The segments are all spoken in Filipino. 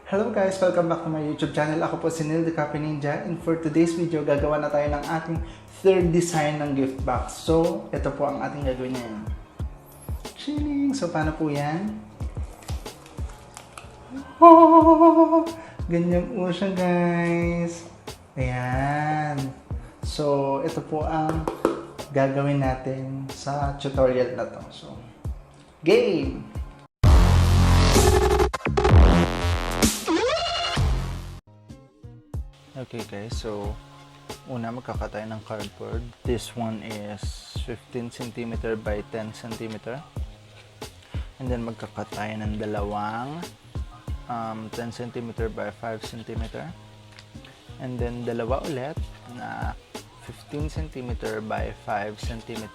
Hello guys! Welcome back to my YouTube channel. Ako po si NIEL, the Copy Ninja. And for today's video, gagawa na tayo ng ating third design ng gift box. So, ito po ang ating gagawin ngayon. Chilling! So, paano po yan? Oh! Ganyan po siya guys. Ayan. So, ito po ang gagawin natin sa tutorial na to. So, game! Okay guys, so una magkaka tayo ng cardboard. This one is 15 cm by 10 cm. And then magkaka tayo ng dalawang 10 cm by 5 cm. And then dalawa ulit na 15 cm by 5 cm.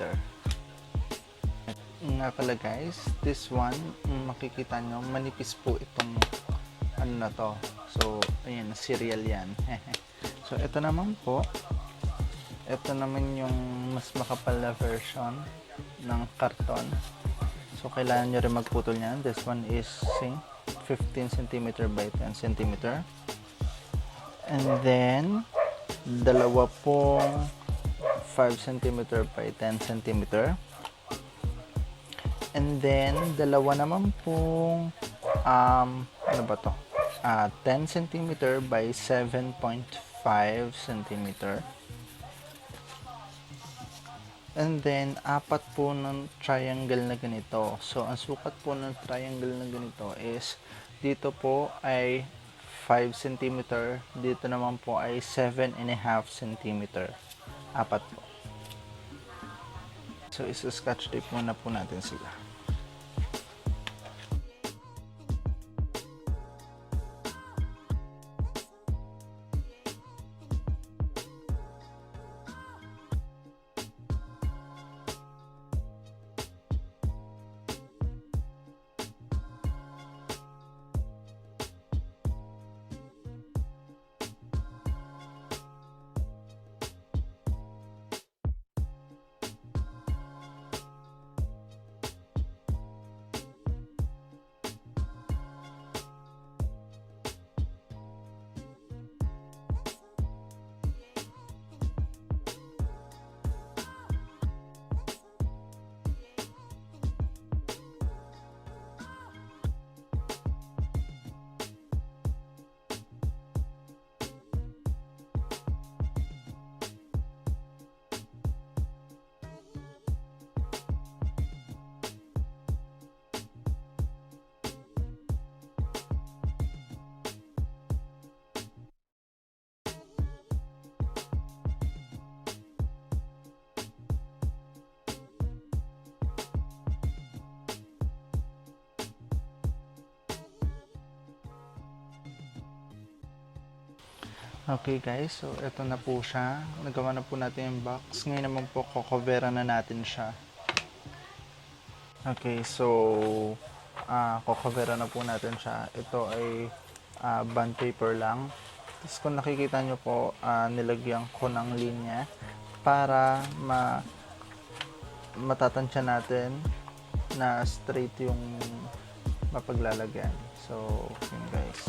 Nga pala guys, this one makikita nyo manipis po itong ano na to. So, ayan, cereal yan. So, ito naman po. Ito naman yung mas makapal na version ng karton. So, kailangan nyo rin magputol yan. This one is 15 cm by 10 cm. And then, dalawa pong 5 cm by 10 cm. And then, dalawa naman pong ano ba to? 10 cm by 7.5 cm. And then, apat po ng triangle na ganito. So, ang sukat po ng triangle na ganito is, dito po ay 5 cm, dito naman po ay 7.5 cm. Apat po. So, isa-scotch tape muna po natin sila. Okay guys, so ito na po siya. Nagawa na po natin yung box. Ngayon naman po, kukoveran na natin siya. Okay, so kukoveran na po natin siya. Ito ay bond paper lang. Tapos kung nakikita nyo po, nilagyan ko ng linya para matatansya natin na straight yung mapaglalagyan. So, yun guys.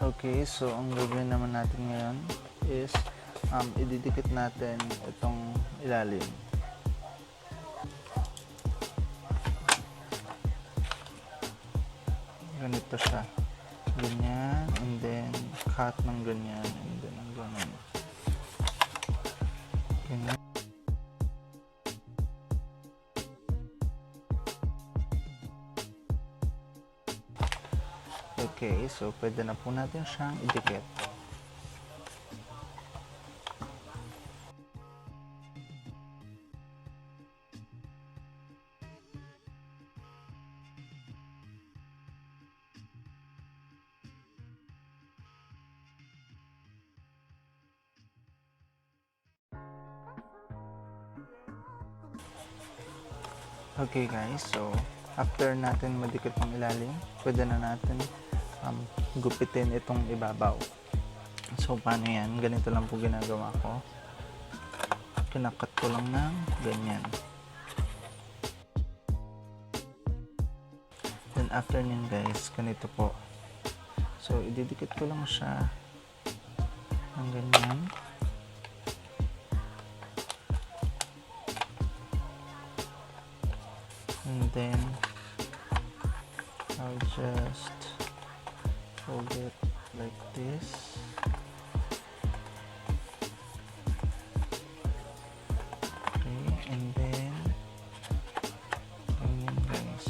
Okay, so ang gagawin naman natin ngayon is ididikit natin itong ilalim. Ganito siya. Ganyan, and then cut ng ganyan, and then ang ganyan. Ganyan. Okay, so pwede na po natin siyang idikit. Okay guys, so after natin madikit ang ilalim, pwede na natin gupitin itong ibabaw. So paano yan? Ganito lang po ginagawa ko. Kinakat ko lang ng ganyan. Then after nyan guys, ganito po. So ididikit ko lang siya ng ganyan. And then I'll just hold it like this. Okay, and then ganyan guys.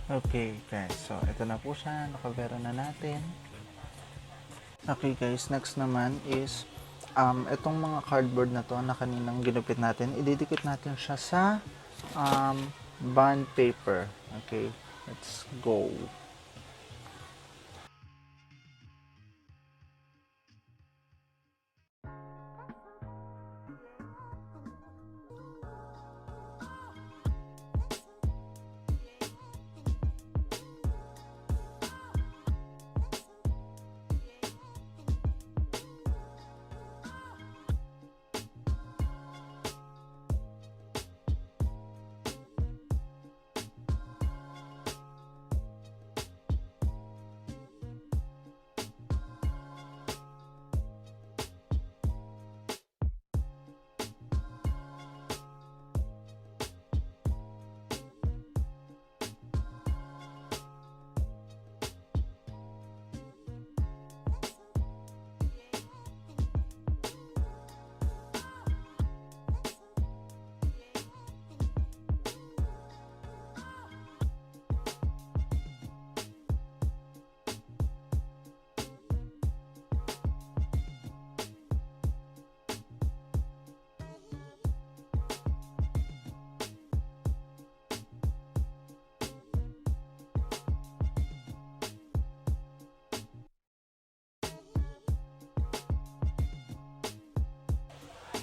Okay guys, so ito na po siya, nakabera na natin. Okay guys, next naman is itong mga cardboard na to na kaninang ginupit natin, ididikit natin siya sa bond paper. Okay, let's go.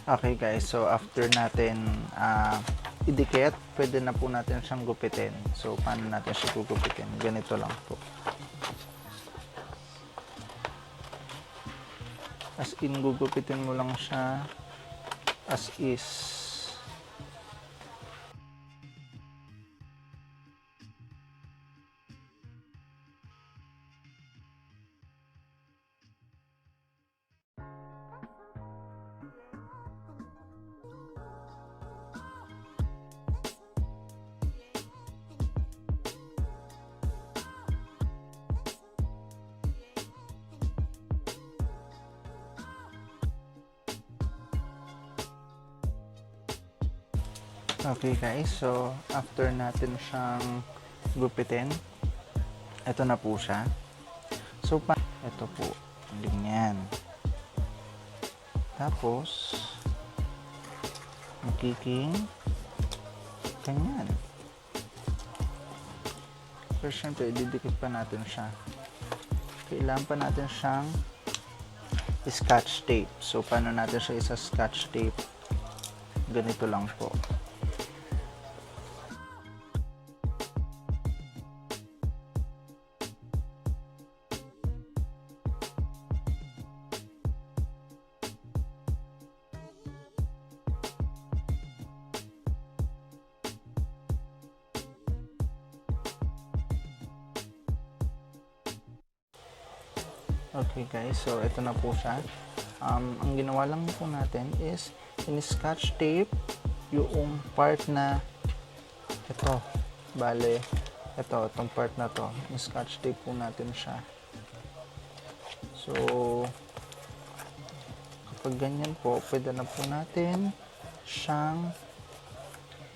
Okay guys, so after natin idikit, pwede na po natin siyang gupitin. So paano natin siya gugupitin? Ganito lang po. As in, gugupitin mo lang siya as is. Okay guys, so after natin siyang gupitin, ito na po siya. So ito po, ganyan. Tapos magiging ganyan. Pero syempre, ididikit pa natin siya. Kailangan pa natin siyang scotch tape. So paano natin siya isa-scotch tape? Ganito lang po. Okay guys, so ito na po siya. Ang ginawa lang po natin is in-scotch tape yung part na ito. Bale, itong part na to. In-scotch tape po natin siya. So, kapag ganyan po, pwede na po natin siyang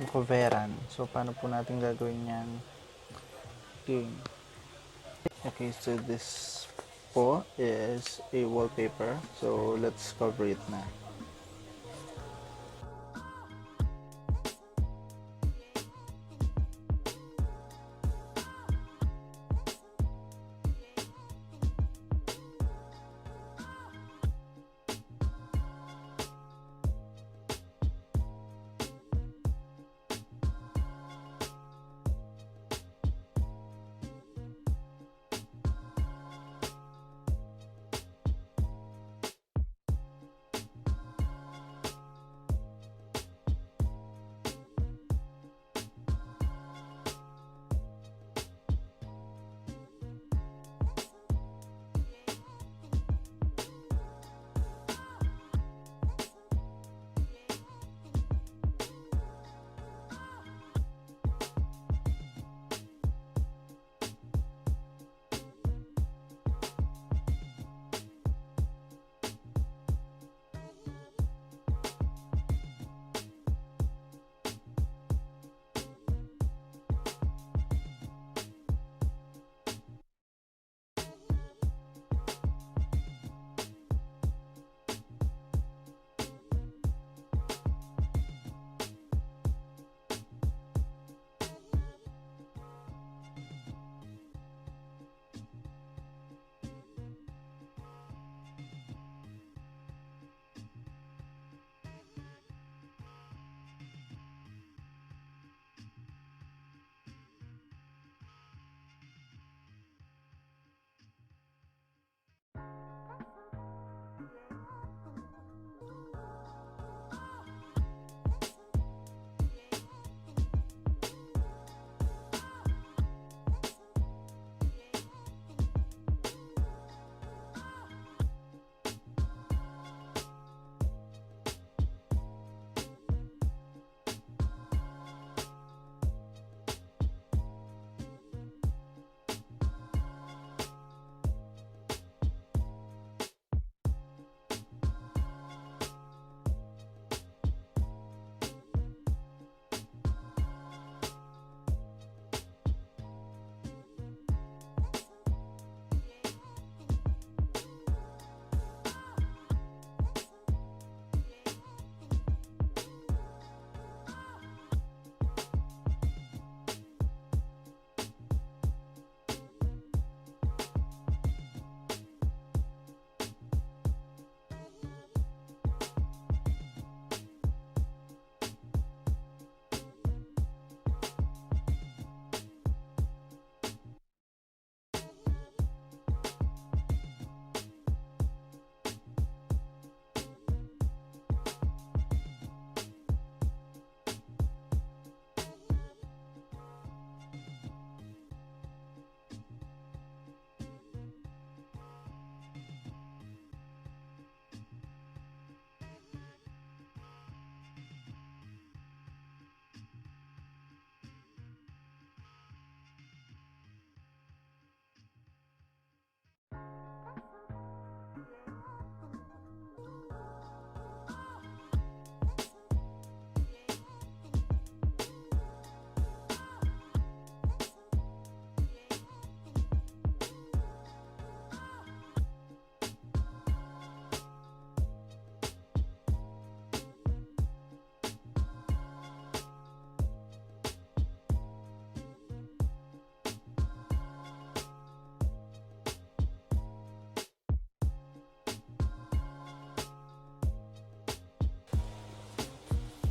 coveran. So, paano po natin gagawin yan? Okay. Okay, so this po is a wallpaper. So, let's cover it na.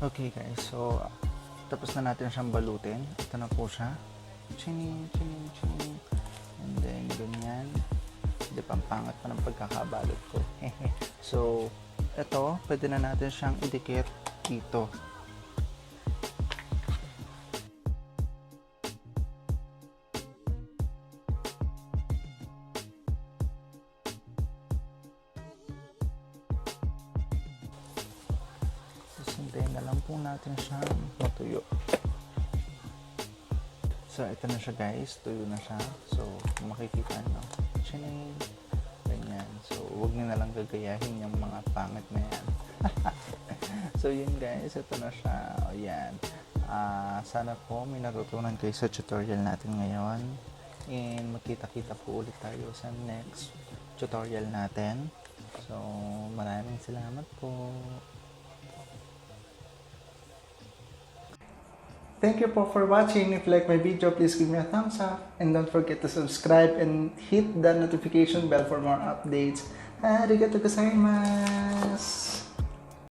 Okay guys, so tapos na natin siyang balutin. Ito na po siya. Chining, chining, chining. And then, ganyan. Hindi, pampangat pa ng pagkakabalot ko. So, ito, pwede na natin siyang idikit dito. Hintayin na lang po natin siyang matuyo. So, ito na siya guys. Tuyo na siya. So, makikita nyo. Chining. Ganyan. So, huwag nyo na lang gagayahin yung mga pangit na yan. So, yun guys. Ito na siya. O, yan. Sana po may natutunan kayo sa tutorial natin ngayon. And magkita-kita po ulit tayo sa next tutorial natin. So, maraming salamat po. Thank you po for watching. If you like my video, please give me a thumbs up. And don't forget to subscribe and hit the notification bell for more updates. Arigatou gozaimasu!